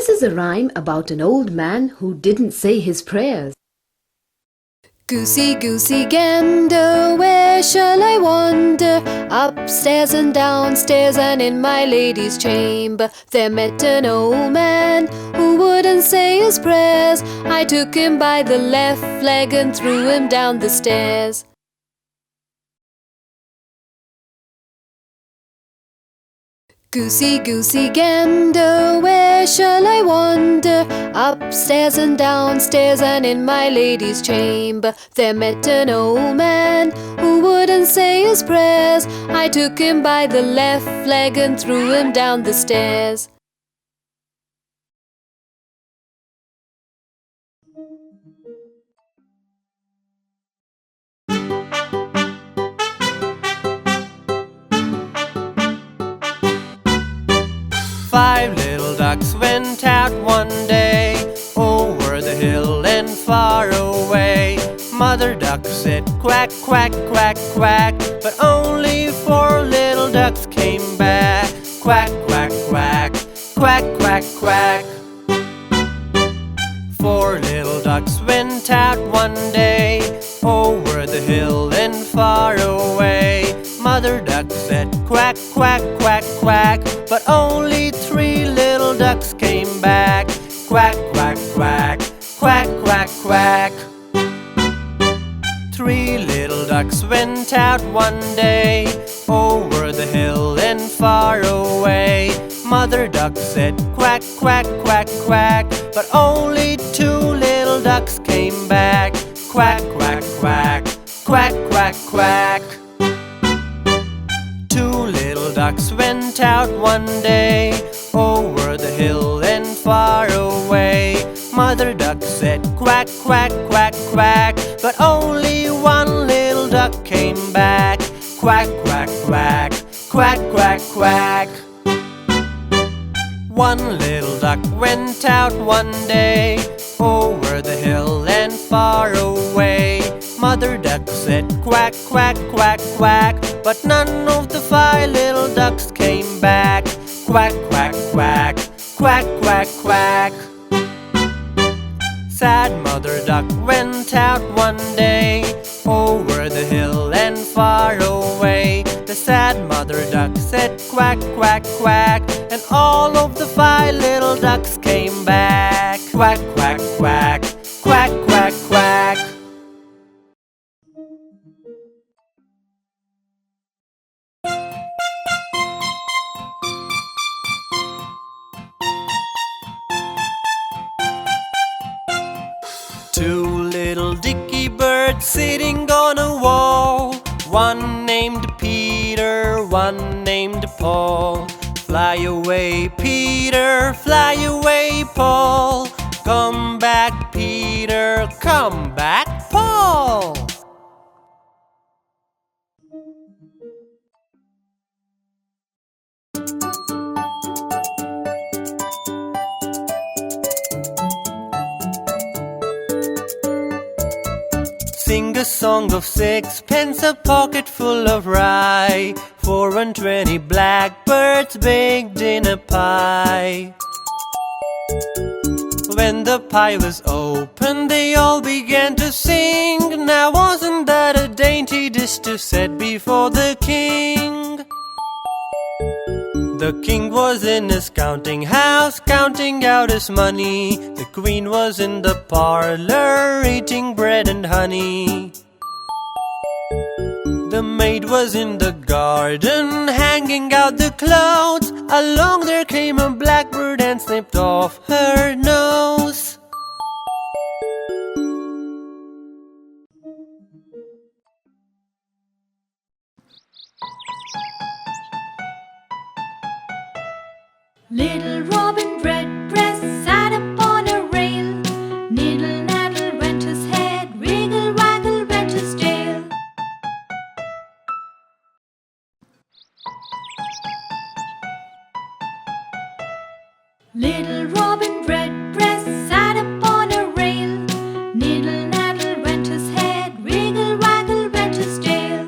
This is a rhyme about an old man who didn't say his prayers. Goosey, goosey, gander, where shall I wander? Upstairs and downstairs and in my lady's chamber. There met an old man who wouldn't say his prayers. I took him by the left leg and threw him down the stairs. Goosey, goosey, gander, where shall I wander? Upstairs and downstairs and in my lady's chamber. There met an old man who wouldn't say his prayers. I took him by the left leg and threw him down the stairs. Five little ducks went out one day, over the hill and far away. Mother duck said quack, quack, quack, quack, but only four little ducks came back. Quack, quack, quack, quack, quack, quack. Four little ducks went out one day, over the hill and far away. Mother duck said quack, quack, quack, quack, but only three little ducks came back. Quack, quack, quack, quack, quack, quack. Three little ducks went out one day, over the hill and far away. Mother duck said quack, quack, quack, quack, but only two little ducks came back. Quack, quack, quack, quack, quack, quack. Two little ducks went out one day, over the hill and far away. Mother duck said quack, quack, quack, quack, but only one little duck came back. Quack, quack, quack, quack, quack, quack. One little duck went out one day, over the hill and far away. Mother duck said quack, quack, quack, quack, but none of the five little ducks came back. Quack, quack, quack, quack, quack, quack. Sad mother duck went out one day, over the hill and far away. The sad mother duck said quack, quack, quack, and all of the five little ducks came back. Quack, quack, quack, quack, quack, quack. Two little Dicky birds sitting on a wall, one named Peter, one named Paul. Fly away, Peter, fly away, Paul. Come back, Peter, come back, Paul. Sing a song of sixpence, a pocket full of rye, 420 blackbirds baked in a pie. When the pie was opened, they all began to sing. Now wasn't that a dainty dish to set before the king? The king was in his counting house, counting out his money. The queen was in the parlor, eating bread and honey. The maid was in the garden, hanging out the clothes. Along there came a blackbird and snipped off her nose. Little Robin Redbreast sat upon a rail. Niddle naddle went his head, wiggle waggle went his tail. Little Robin Redbreast sat upon a rail. Niddle naddle went his head, wiggle waggle went his tail.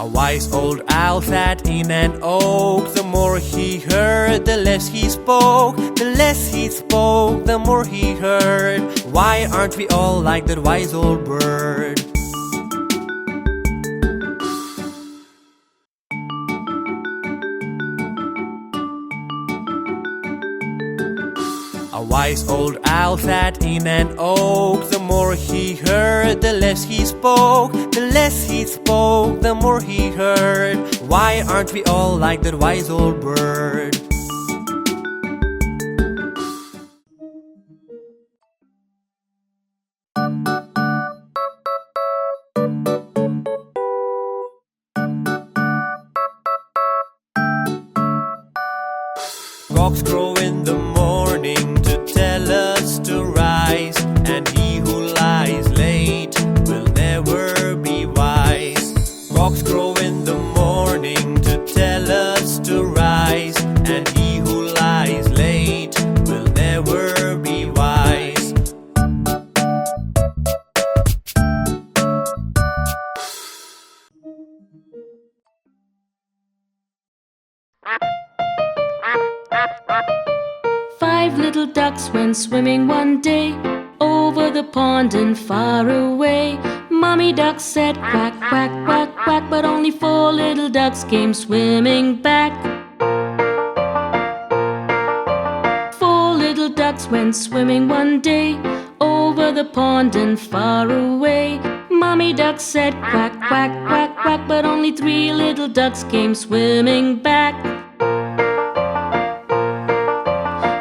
A wise old owl sat in an oak. The more he heard, the less he spoke. The less he spoke, the more he heard. Why aren't we all like that wise old bird? A wise old owl sat in an oak. The more he heard, the less he spoke. The less he spoke, the more he heard. Why aren't we all like that wise old bird? Cocks crow in the morning to tell us to rise, and he who lies late will never be wise. Cocks crow in the morning to tell us to rise, and he who lies late will never be wise. Five little ducks went swimming one day over the pond and far away. Mommy duck said quack, quack, quack, quack, but only four little ducks came swimming back. Four little ducks went swimming one day over the pond and far away. Mommy duck said quack, quack, quack, quack, but only three little ducks came swimming back.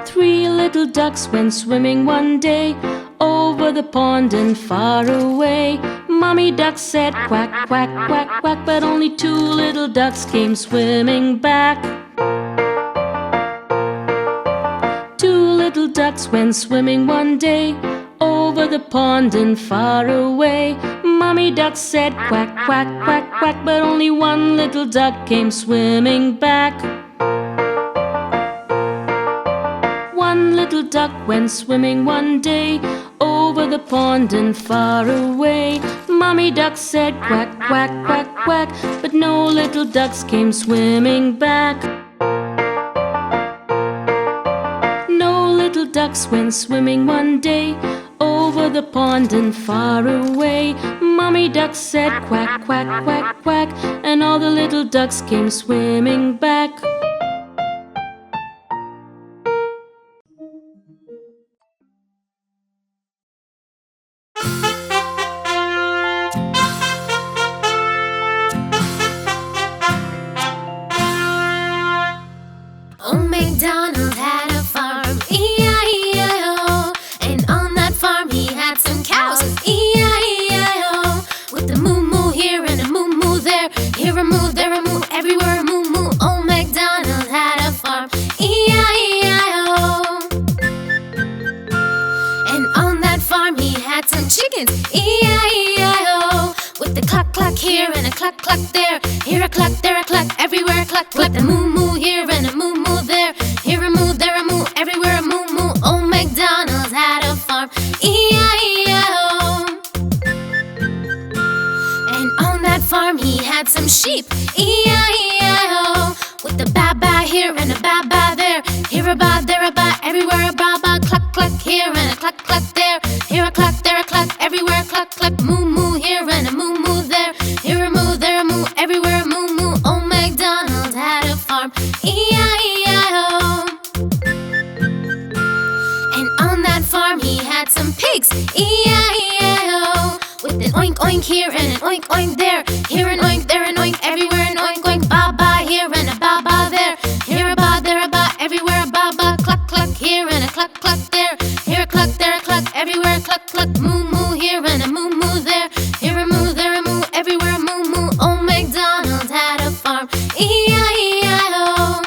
Three little ducks went swimming one day over the pond and far away. Mommy duck said quack, quack, quack, quack, but only two little ducks came swimming back. Two little ducks went swimming one day over the pond and far away. Mommy duck said quack, quack, quack, quack, but only one little duck came swimming back. One little duck went swimming one day over the pond and far away. Mommy duck said quack, quack, quack, quack, but no little ducks came swimming back. No little ducks went swimming one day over the pond and far away. Mommy duck said quack, quack, quack, quack, and all the little ducks came swimming back. MacDonald had a farm, E-I-E-I-O. And on that farm he had some cows, E-I-E-I-O. With a moo-moo here and a moo-moo there, here a moo, there a moo, everywhere a moo-moo. Old MacDonald had a farm, E-I-E-I-O. And on that farm he had some chickens, E-I-E-I-O. With a cluck-cluck here and a cluck-cluck there, here a cluck, there a cluck, everywhere a cluck, cluck. A moo-moo here and a moo-moo there, here a moo, there a moo, everywhere a moo-moo. Old MacDonald had a farm, E-I-E-I-O. And on that farm he had some sheep, E-I-E-I-O. With a ba-ba here and a ba-ba there, here a ba, there a ba, everywhere a ba-ba. Cluck-cluck here and a cluck-cluck there, here a cluck, there a cluck, everywhere a cluck-cluck. Moo-moo here and a moo-moo there, here a moo, there a moo, everywhere a moo-moo. Old MacDonald had a farm, E-I-E-I-O. And on that farm he had some pigs, E-I-E-I-O. With an oink-oink here and an oink-oink there, here an oink, there an oink, everywhere an oink-oink. Ba-ba here and a ba-ba there, here a ba, there a ba, everywhere a ba-ba. Cluck-cluck here and a cluck-cluck there, here a cluck, there a cluck, everywhere a cluck-cluck. Moo-moo here and a moo-moo there, here a moo, there a moo, everywhere a moo-moo. Old MacDonald had a farm, E-I-E-I-O.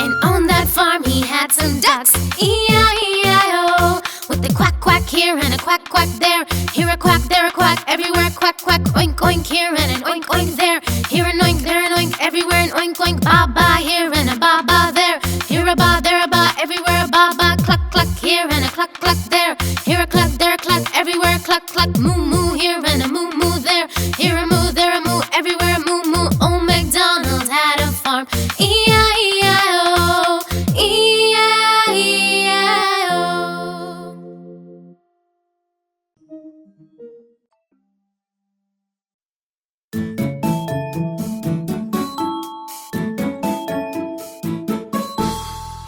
And on that farm he had some ducks, E-I-E-I-O. With a quack-quack here and a quack-quack there, here a quack, there a quack, everywhere a quack-quack. Oink-oink here and an oink-oink there, here an oink, there an oink, everywhere an oink-oink. Ba-ba here and a ba-ba there, here a ba, there a ba, everywhere a ba-ba. Cluck-cluck here and a cluck-cluck there, here a cluck, there a cluck, everywhere a cluck-cluck. Moo-moo here and a moo-moo there, here a moo,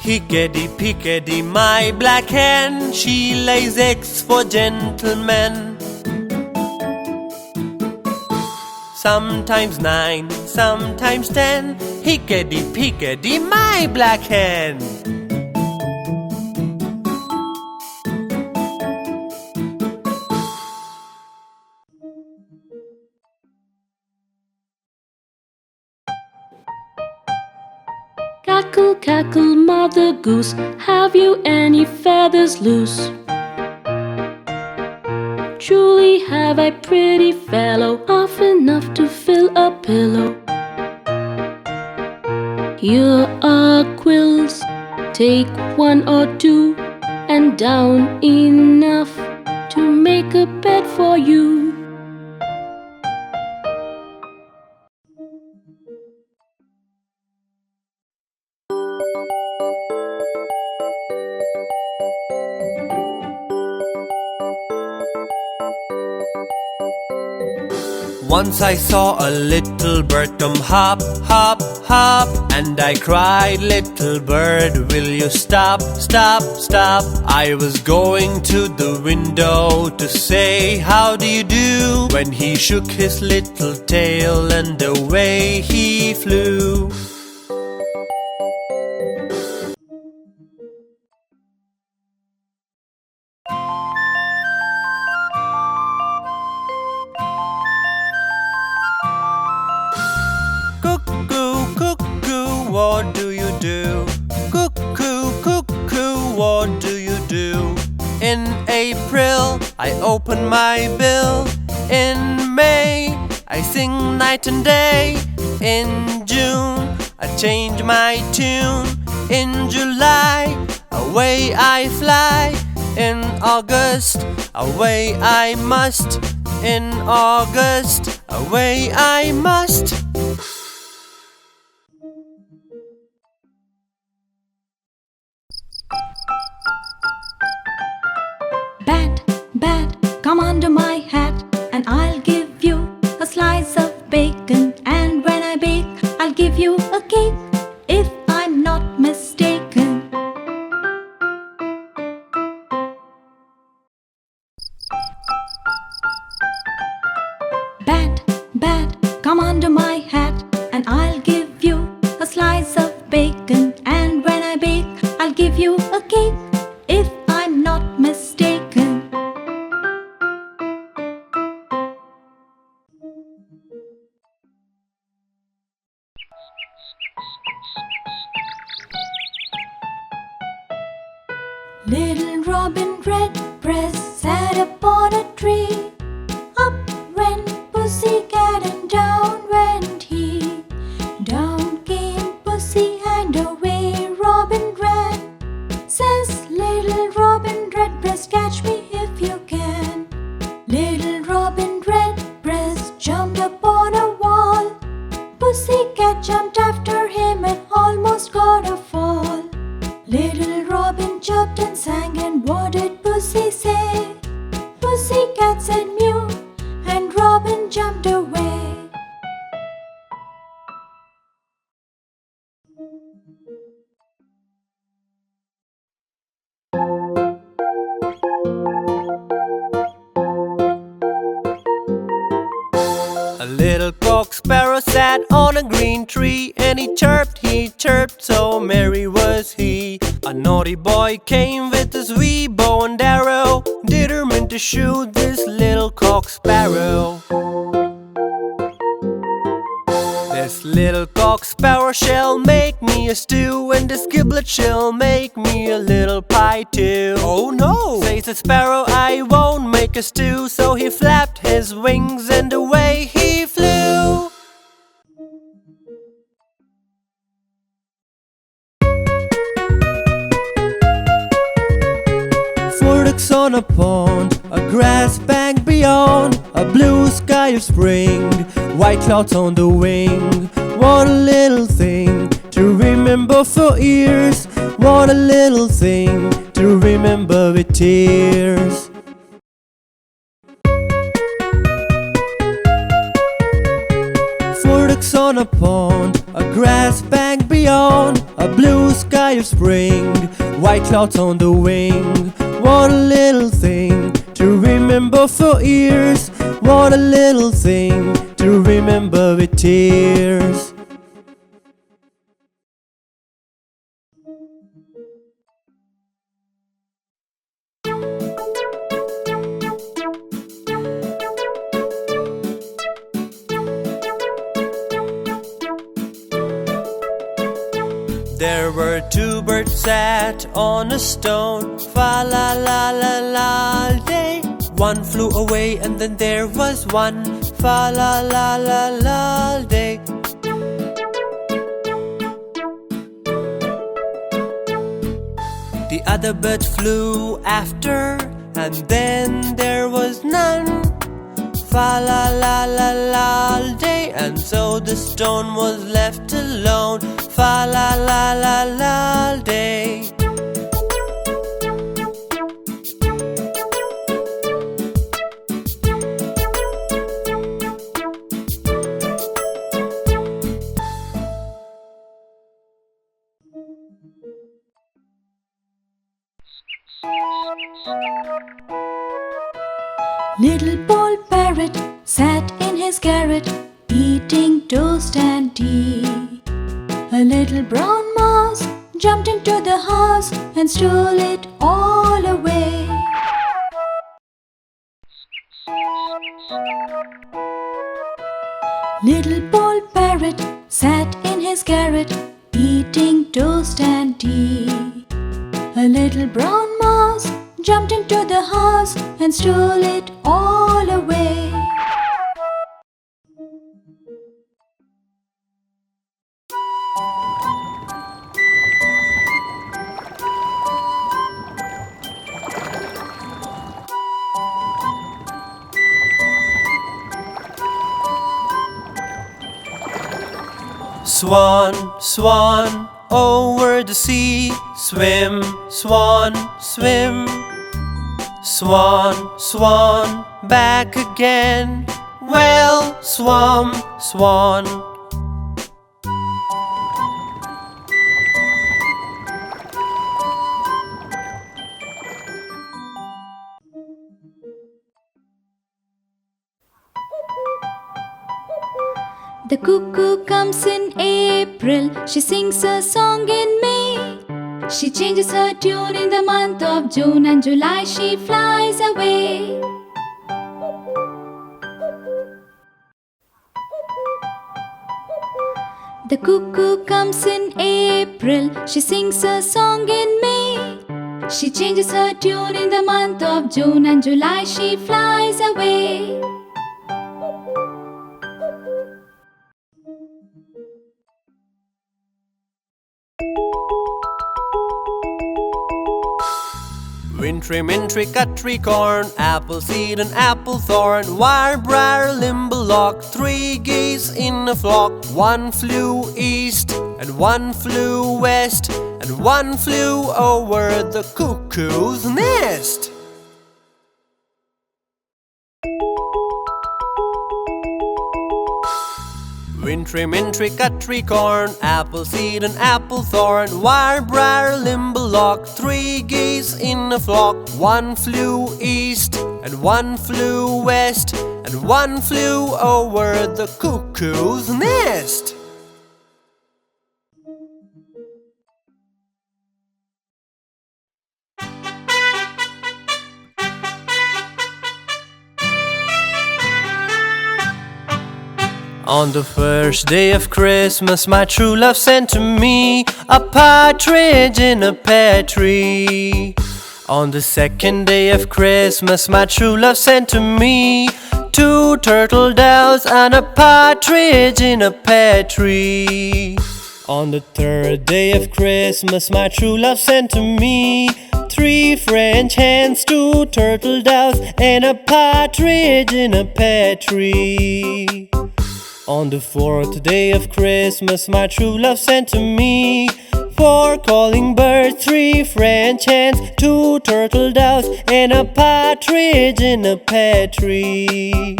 Hickety Pickety, my black hen, she lays eggs for gentlemen. Sometimes 9, sometimes 10, Hickety Pickety, my black hen. Cackle, cackle, mother goose, have you any feathers loose? Truly have I, pretty fellow, half enough to fill a pillow. Here are quills, take 1 or 2, and down enough to make a bed for you. Once I saw a little bird come hop, hop, hop, and I cried, little bird, will you stop, stop, stop? I was going to the window to say, how do you do? When he shook his little tail and away he flew. Cuckoo, cuckoo, what do you do? Cuckoo, cuckoo, what do you do? In April, I open my bill. In May, I sing night and day. In June, I change my tune. In July, away I fly. In August, away I must. In August, away I must. Bat, bat, come under my hat, and I'll give you a slice of bacon. And when I bake, I'll give you a cake, if I'm not mistaken. Bat, bat, come under my hat, and I'll give you a slice of bacon. And when I bake, I'll give you a cake, if I'm not mistaken. Little Robin Redbreast sat upon a tree. Up went Pussycat and down went he. Down came Pussy and away Robin ran. Says little Robin Redbreast, catch me if you can. Little Robin Redbreast jumped upon a wall. Pussycat jumped after him and almost got a fall. Little Robin chirped and sang, and what did Pussy say? Pussycat said mew, and Robin jumped away. A little cock sparrow sat on a green tree, and he chirped, so merry was he. A naughty boy came with his wee bow and arrow, determined to shoot this little cock sparrow. This little cock sparrow shall make me a stew, and this giblet shall make me a little pie too. Oh no, says the sparrow, I won't make a stew. So he flapped his wings and away he flew. Four ducks on a pond, a grass bank beyond, a blue sky of spring, white clouds on the wing. What a little thing to remember for years. What a little thing to remember with tears. Four ducks on a pond, a grass bank beyond, a blue sky of spring, white clouds on the wing. What a little thing to remember for years. What a little thing to remember with tears. There were two birds sat on a stone, fa la la la la day. One flew away and then there was one, fa la la la la day. The other bird flew after and then there was none, fa la la la la day. And so the stone was left alone, fa la la la la day. Little boy Parrot sat in his garret, eating toast and tea. A little brown mouse jumped into the house and stole it all away. Little boy Parrot sat in his garret, eating toast and tea. A little brown mouse jumped into the house and stole it all away. Swan, swan, over the sea, swim, swan, swim. Swan, swan, back again, well swum, swan. The cuckoo comes in April, she sings a song in May. She changes her tune in the month of June, and July she flies away. The cuckoo comes in April, she sings a song in May. She changes her tune in the month of June, and July she flies away. Vintery, mintery, cutery, corn, apple seed and apple thorn, wire, briar, limberlock, 3 geese in a flock. One flew east and one flew west, and one flew over the cuckoo's nest. Vintery, mintery, cutery, corn, apple seed and apple thorn, wire, briar, limberlock, 3 geese in a flock. One flew east and one flew west, and one flew over the cuckoo's nest. On the first day of Christmas, my true love sent to me a partridge in a pear tree. On the second day of Christmas, my true love sent to me 2 turtle doves and a partridge in a pear tree. On the third day of Christmas, my true love sent to me 3 French hens, 2 turtle doves, and a partridge in a pear tree. On the 4th day of Christmas, my true love sent to me 4 calling birds, 3 French hens, 2 turtle doves, and a partridge in a pear tree.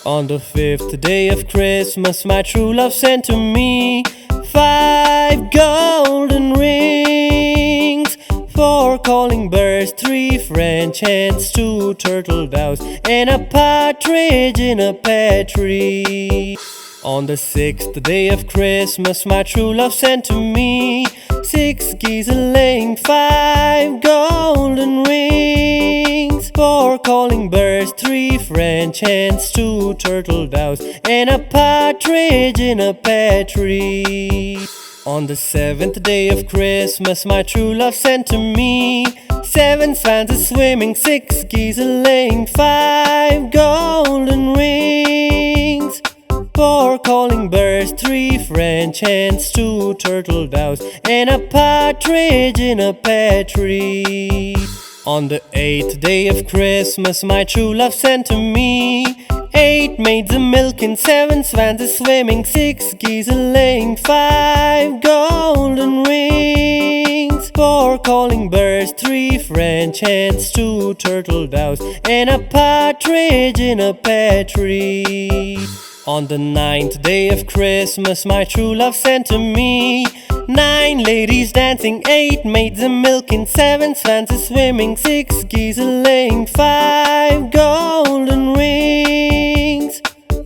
On the 5th day of Christmas, my true love sent to me 5 golden rings, 4 calling birds, 3 French hens, 2 turtle doves, and a partridge in a pear tree. On the 6th day of Christmas, my true love sent to me 6 geese a-laying, 5 golden rings, 4 calling birds, 3 French hens, 2 turtle doves, and a partridge in a pear tree. On the 7th day of Christmas, my true love sent to me 7 swans a-swimming, 6 geese a-laying, 5 golden rings, 4 calling birds, 3 French hens, 2 turtle doves, and a partridge in a pear tree. On the 8th day of Christmas, my true love sent to me 8 maids a-milking, 7 swans a-swimming, 6 geese a-laying, 5 golden rings, 4 calling birds, 3 French hens, 2 turtle doves, and a partridge in a pear tree. On the 9th day of Christmas, my true love sent to me 9 ladies dancing, 8 maids a-milking, 7 swans a-swimming, 6 geese a-laying, 5 golden rings,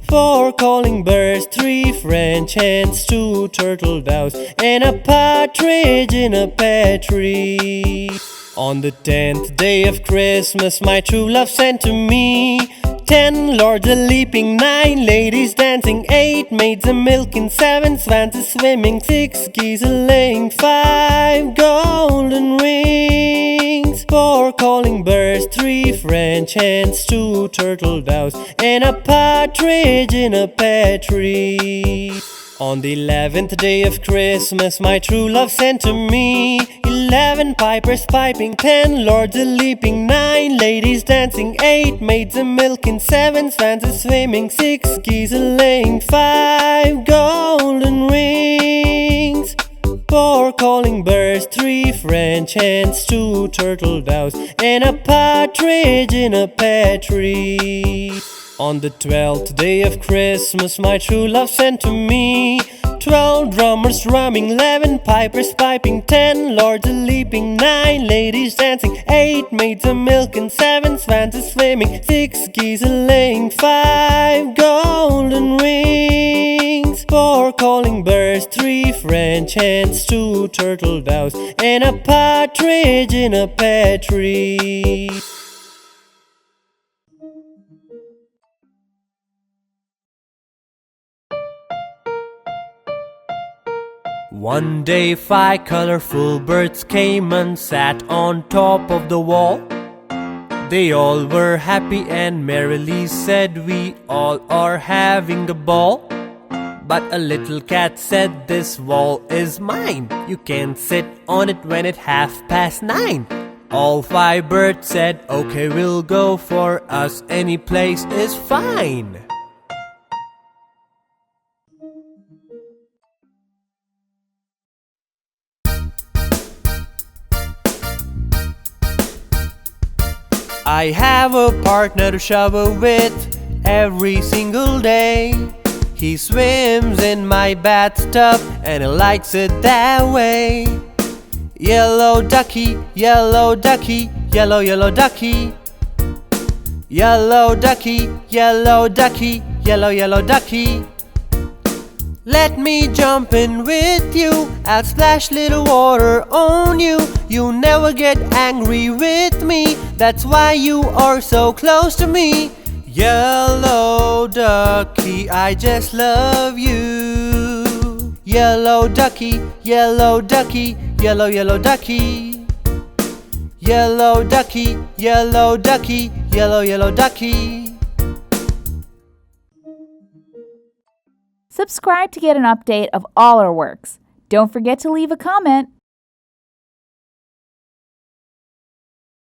4 calling birds, 3 French hens, 2 turtle doves, and a partridge in a pear tree. On the 10th day of Christmas, my true love sent to me 10 lords a-leaping, 9 ladies dancing, 8 maids a-milking, 7 swans a-swimming, 6 geese a-laying, 5 golden rings, 4 calling birds, 3 French hens, 2 turtle doves, and a partridge in a pear tree. On the 11th day of Christmas, my true love sent to me 11 pipers piping, 10 lords a-leaping, 9 ladies dancing, 8 maids a-milking, 7 swans a-swimming, 6 geese a-laying, 5 golden rings, 4 calling birds, 3 French hens, 2 turtle doves, and a partridge in a pear tree. On the 12th day of Christmas, my true love sent to me 12 drummers drumming, 11 pipers piping, 10 lords a-leaping, 9 ladies dancing, 8 maids a-milking, 7 swans a-swimming, 6 geese a-laying, 5 golden rings, 4 calling birds, 3 French hens, 2 turtle doves, and a partridge in a pear tree. One day 5 colorful birds came and sat on top of the wall. They all were happy and merrily said, "We all are having a ball." But a little cat said, "This wall is mine. You can't sit on it when it's 9:30. All 5 birds said, "Okay, we'll go. For us any place is fine." I have a partner to shower with every single day. He swims in my bathtub and he likes it that way. Yellow ducky, yellow ducky, yellow, yellow ducky. Yellow ducky, yellow ducky, yellow, yellow ducky. Let me jump in with you, I'll splash little water on you. You never get angry with me, that's why you are so close to me. Yellow ducky, I just love you. Yellow ducky, yellow ducky, yellow, yellow ducky. Yellow ducky, yellow ducky, yellow, yellow ducky. Subscribe to get an update of all our works. Don't forget to leave a comment.